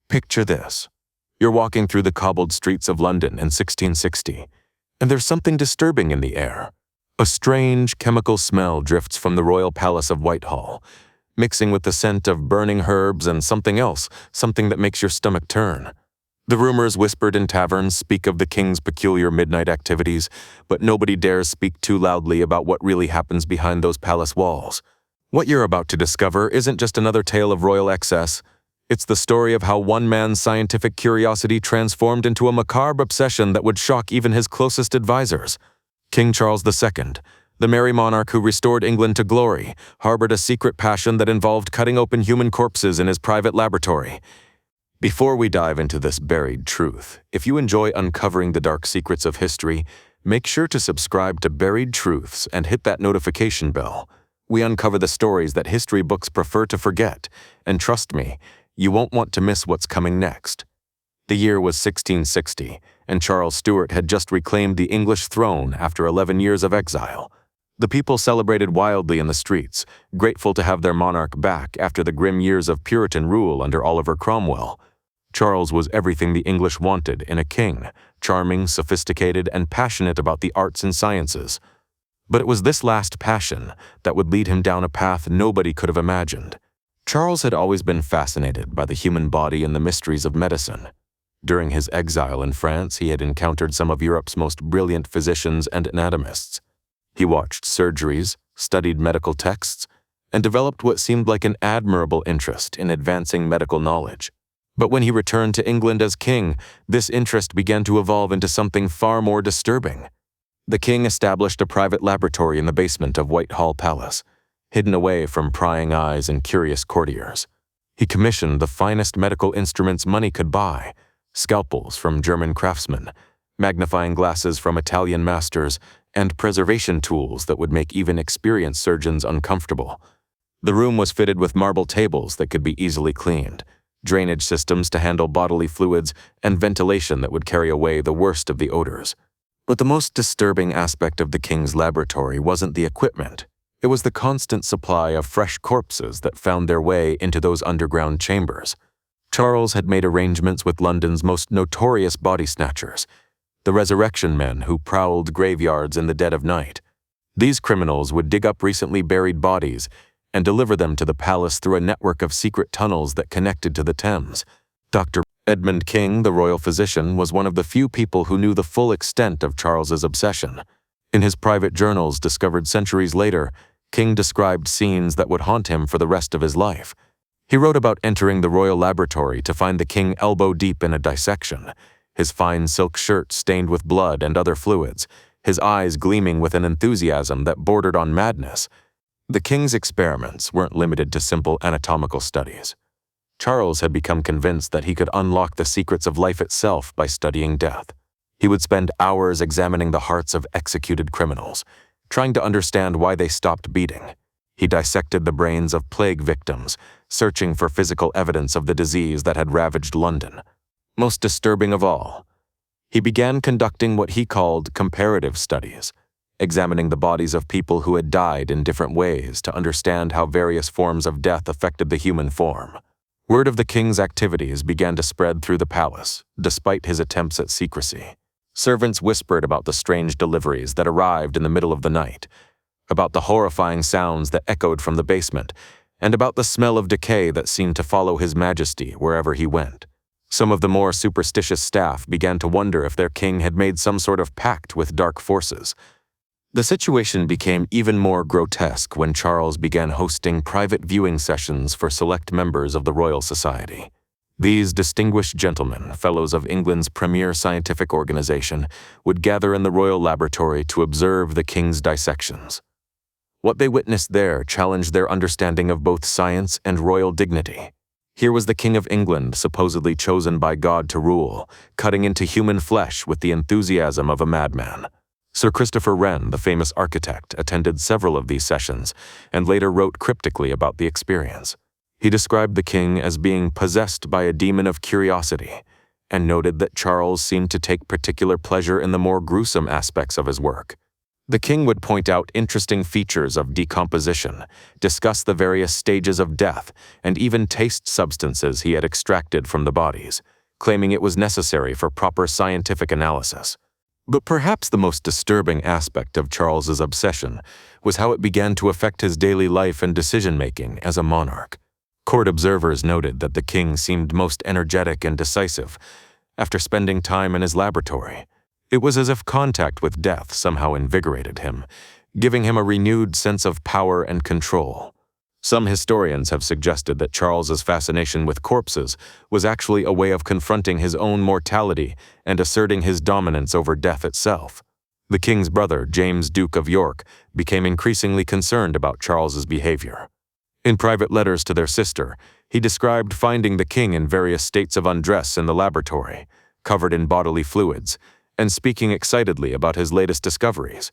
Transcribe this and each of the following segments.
Picture this. You're walking through the cobbled streets of London in 1660, and there's something disturbing in the air. A strange chemical smell drifts from the royal palace of Whitehall, mixing with the scent of burning herbs and something else, something that makes your stomach turn. The rumors whispered in taverns speak of the king's peculiar midnight activities, but nobody dares speak too loudly about what really happens behind those palace walls. What you're about to discover isn't just another tale of royal excess. It's the story of how one man's scientific curiosity transformed into a macabre obsession that would shock even his closest advisors. King Charles II, the Merry Monarch who restored England to glory, harbored a secret passion that involved cutting open human corpses in his private laboratory. Before we dive into this buried truth, if you enjoy uncovering the dark secrets of history, make sure to subscribe to Buried Truths and hit that notification bell. We uncover the stories that history books prefer to forget, and trust me, you won't want to miss what's coming next. The year was 1660, and Charles Stuart had just reclaimed the English throne after 11 years of exile. The people celebrated wildly in the streets, grateful to have their monarch back after the grim years of Puritan rule under Oliver Cromwell. Charles was everything the English wanted in a king, charming, sophisticated, and passionate about the arts and sciences. But it was this last passion that would lead him down a path nobody could have imagined. Charles had always been fascinated by the human body and the mysteries of medicine. During his exile in France, he had encountered some of Europe's most brilliant physicians and anatomists. He watched surgeries, studied medical texts, and developed what seemed like an admirable interest in advancing medical knowledge. But when he returned to England as king, this interest began to evolve into something far more disturbing. The king established a private laboratory in the basement of Whitehall Palace, hidden away from prying eyes and curious courtiers. He commissioned the finest medical instruments money could buy, scalpels from German craftsmen, magnifying glasses from Italian masters, and preservation tools that would make even experienced surgeons uncomfortable. The room was fitted with marble tables that could be easily cleaned, drainage systems to handle bodily fluids, and ventilation that would carry away the worst of the odors. But the most disturbing aspect of the king's laboratory wasn't the equipment. It was the constant supply of fresh corpses that found their way into those underground chambers. Charles had made arrangements with London's most notorious body snatchers, the resurrection men who prowled graveyards in the dead of night. These criminals would dig up recently buried bodies and deliver them to the palace through a network of secret tunnels that connected to the Thames. Dr. Edmund King, the royal physician, was one of the few people who knew the full extent of Charles's obsession. In his private journals discovered centuries later, King described scenes that would haunt him for the rest of his life. He wrote about entering the royal laboratory to find the king elbow-deep in a dissection, his fine silk shirt stained with blood and other fluids, his eyes gleaming with an enthusiasm that bordered on madness. The king's experiments weren't limited to simple anatomical studies. Charles had become convinced that he could unlock the secrets of life itself by studying death. He would spend hours examining the hearts of executed criminals, trying to understand why they stopped beating. He dissected the brains of plague victims, searching for physical evidence of the disease that had ravaged London. Most disturbing of all, he began conducting what he called comparative studies, examining the bodies of people who had died in different ways to understand how various forms of death affected the human form. Word of the king's activities began to spread through the palace, despite his attempts at secrecy. Servants whispered about the strange deliveries that arrived in the middle of the night, about the horrifying sounds that echoed from the basement, and about the smell of decay that seemed to follow His Majesty wherever he went. Some of the more superstitious staff began to wonder if their king had made some sort of pact with dark forces. The situation became even more grotesque when Charles began hosting private viewing sessions for select members of the Royal Society. These distinguished gentlemen, fellows of England's premier scientific organization, would gather in the royal laboratory to observe the king's dissections. What they witnessed there challenged their understanding of both science and royal dignity. Here was the King of England, supposedly chosen by God to rule, cutting into human flesh with the enthusiasm of a madman. Sir Christopher Wren, the famous architect, attended several of these sessions and later wrote cryptically about the experience. He described the king as being possessed by a demon of curiosity and noted that Charles seemed to take particular pleasure in the more gruesome aspects of his work. The king would point out interesting features of decomposition, discuss the various stages of death, and even taste substances he had extracted from the bodies, claiming it was necessary for proper scientific analysis. But perhaps the most disturbing aspect of Charles's obsession was how it began to affect his daily life and decision-making as a monarch. Court observers noted that the king seemed most energetic and decisive after spending time in his laboratory. It was as if contact with death somehow invigorated him, giving him a renewed sense of power and control. Some historians have suggested that Charles's fascination with corpses was actually a way of confronting his own mortality and asserting his dominance over death itself. The king's brother, James, Duke of York, became increasingly concerned about Charles's behavior. In private letters to their sister, he described finding the king in various states of undress in the laboratory, covered in bodily fluids, and speaking excitedly about his latest discoveries.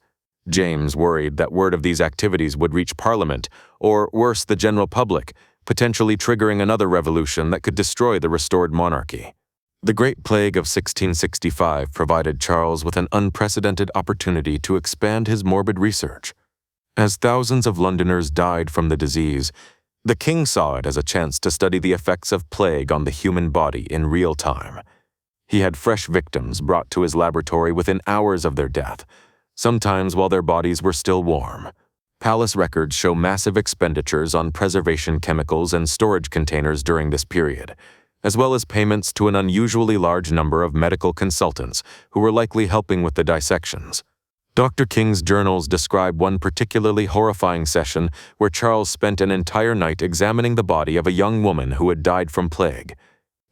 James worried that word of these activities would reach Parliament, or worse, the general public, potentially triggering another revolution that could destroy the restored monarchy. The Great Plague of 1665 provided Charles with an unprecedented opportunity to expand his morbid research. As thousands of Londoners died from the disease, the king saw it as a chance to study the effects of plague on the human body in real time. He had fresh victims brought to his laboratory within hours of their death, sometimes while their bodies were still warm. Palace records show massive expenditures on preservation chemicals and storage containers during this period, as well as payments to an unusually large number of medical consultants who were likely helping with the dissections. Dr. King's journals describe one particularly horrifying session where Charles spent an entire night examining the body of a young woman who had died from plague.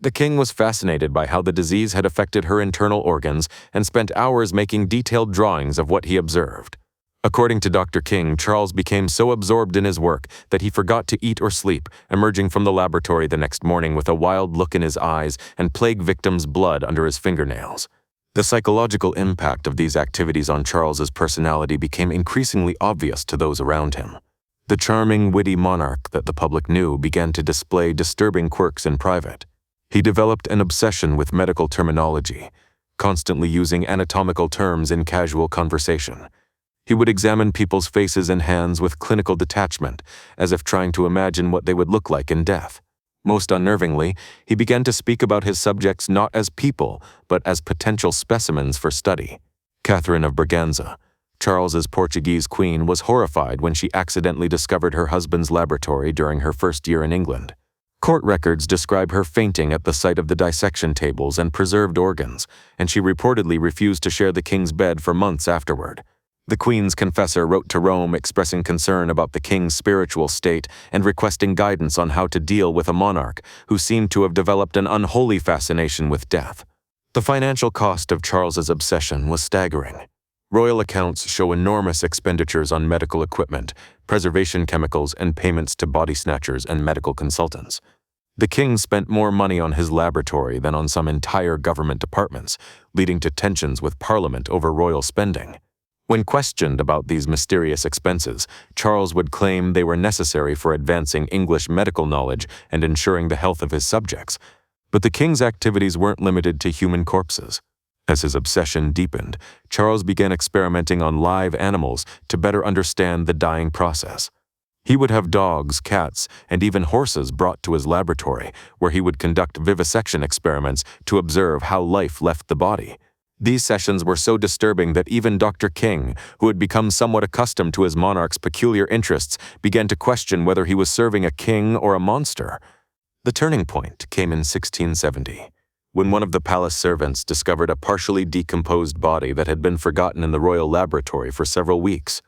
The king was fascinated by how the disease had affected her internal organs and spent hours making detailed drawings of what he observed. According to Dr. King, Charles became so absorbed in his work that he forgot to eat or sleep, emerging from the laboratory the next morning with a wild look in his eyes and plague victims' blood under his fingernails. The psychological impact of these activities on Charles's personality became increasingly obvious to those around him. The charming, witty monarch that the public knew began to display disturbing quirks in private. He developed an obsession with medical terminology, constantly using anatomical terms in casual conversation. He would examine people's faces and hands with clinical detachment, as if trying to imagine what they would look like in death. Most unnervingly, he began to speak about his subjects not as people, but as potential specimens for study. Catherine of Braganza, Charles's Portuguese queen, was horrified when she accidentally discovered her husband's laboratory during her first year in England. Court records describe her fainting at the sight of the dissection tables and preserved organs, and she reportedly refused to share the king's bed for months afterward. The queen's confessor wrote to Rome expressing concern about the king's spiritual state and requesting guidance on how to deal with a monarch who seemed to have developed an unholy fascination with death. The financial cost of Charles's obsession was staggering. Royal accounts show enormous expenditures on medical equipment, preservation chemicals, and payments to body snatchers and medical consultants. The king spent more money on his laboratory than on some entire government departments, leading to tensions with Parliament over royal spending. When questioned about these mysterious expenses, Charles would claim they were necessary for advancing English medical knowledge and ensuring the health of his subjects. But the king's activities weren't limited to human corpses. As his obsession deepened, Charles began experimenting on live animals to better understand the dying process. He would have dogs, cats, and even horses brought to his laboratory, where he would conduct vivisection experiments to observe how life left the body. These sessions were so disturbing that even Dr. King, who had become somewhat accustomed to his monarch's peculiar interests, began to question whether he was serving a king or a monster. The turning point came in 1670. When one of the palace servants discovered a partially decomposed body that had been forgotten in the royal laboratory for several weeks.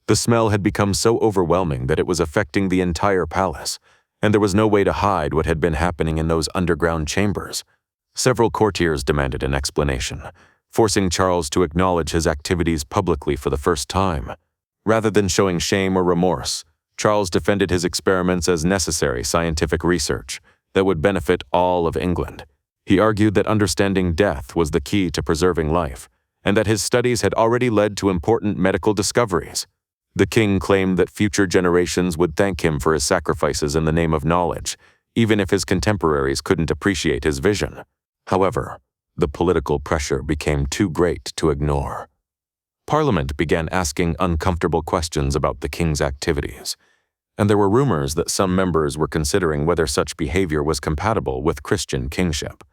The smell had become so overwhelming that it was affecting the entire palace, and there was no way to hide what had been happening in those underground chambers. Several courtiers demanded an explanation, forcing Charles to acknowledge his activities publicly for the first time. Rather than showing shame or remorse, Charles defended his experiments as necessary scientific research that would benefit all of England. He argued that understanding death was the key to preserving life, and that his studies had already led to important medical discoveries. The king claimed that future generations would thank him for his sacrifices in the name of knowledge, even if his contemporaries couldn't appreciate his vision. However, the political pressure became too great to ignore. Parliament began asking uncomfortable questions about the king's activities, and there were rumors that some members were considering whether such behavior was compatible with Christian kingship.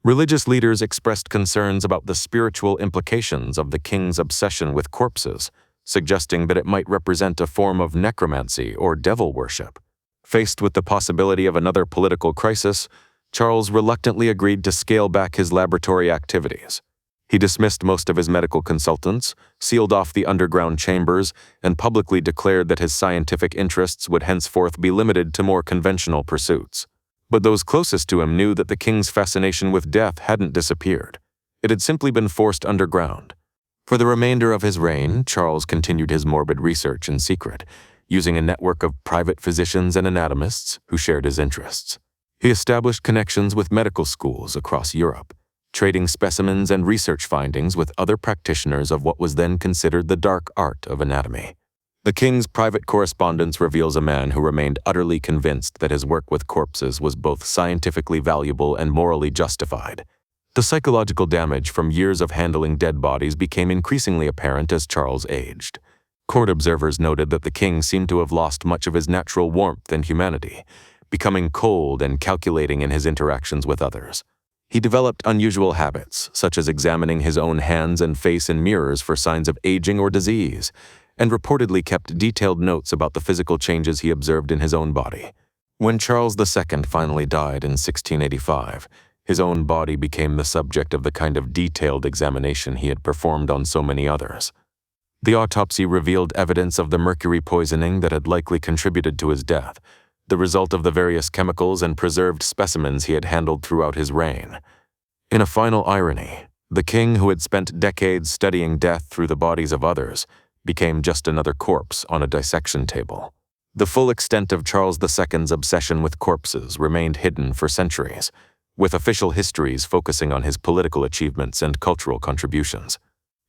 Religious leaders expressed concerns about the spiritual implications of the king's obsession with corpses, suggesting that it might represent a form of necromancy or devil worship. Faced with the possibility of another political crisis, Charles reluctantly agreed to scale back his laboratory activities. He dismissed most of his medical consultants, sealed off the underground chambers, and publicly declared that his scientific interests would henceforth be limited to more conventional pursuits. But those closest to him knew that the king's fascination with death hadn't disappeared. It had simply been forced underground. For the remainder of his reign, Charles continued his morbid research in secret, using a network of private physicians and anatomists who shared his interests. He established connections with medical schools across Europe, trading specimens and research findings with other practitioners of what was then considered the dark art of anatomy. The king's private correspondence reveals a man who remained utterly convinced that his work with corpses was both scientifically valuable and morally justified. The psychological damage from years of handling dead bodies became increasingly apparent as Charles aged. Court observers noted that the king seemed to have lost much of his natural warmth and humanity, becoming cold and calculating in his interactions with others. He developed unusual habits, such as examining his own hands and face in mirrors for signs of aging or disease, and reportedly kept detailed notes about the physical changes he observed in his own body. When Charles II finally died in 1685, his own body became the subject of the kind of detailed examination he had performed on so many others. The autopsy revealed evidence of the mercury poisoning that had likely contributed to his death, the result of the various chemicals and preserved specimens he had handled throughout his reign. In a final irony, the king who had spent decades studying death through the bodies of others became just another corpse on a dissection table. The full extent of Charles II's obsession with corpses remained hidden for centuries, with official histories focusing on his political achievements and cultural contributions.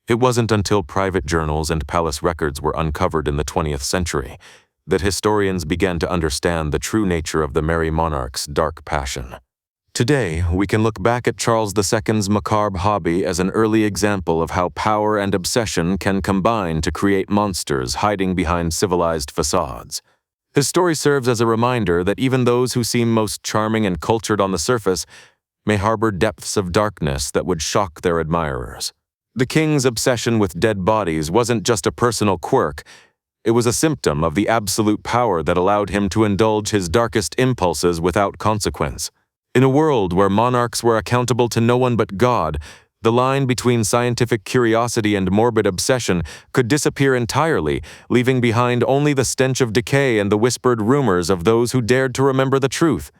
It wasn't until private journals and palace records were uncovered in the 20th century that historians began to understand the true nature of the Merry Monarch's dark passion. Today, we can look back at Charles II's macabre hobby as an early example of how power and obsession can combine to create monsters hiding behind civilized facades. His story serves as a reminder that even those who seem most charming and cultured on the surface may harbor depths of darkness that would shock their admirers. The king's obsession with dead bodies wasn't just a personal quirk. It was a symptom of the absolute power that allowed him to indulge his darkest impulses without consequence. In a world where monarchs were accountable to no one but God, the line between scientific curiosity and morbid obsession could disappear entirely, leaving behind only the stench of decay and the whispered rumors of those who dared to remember the truth.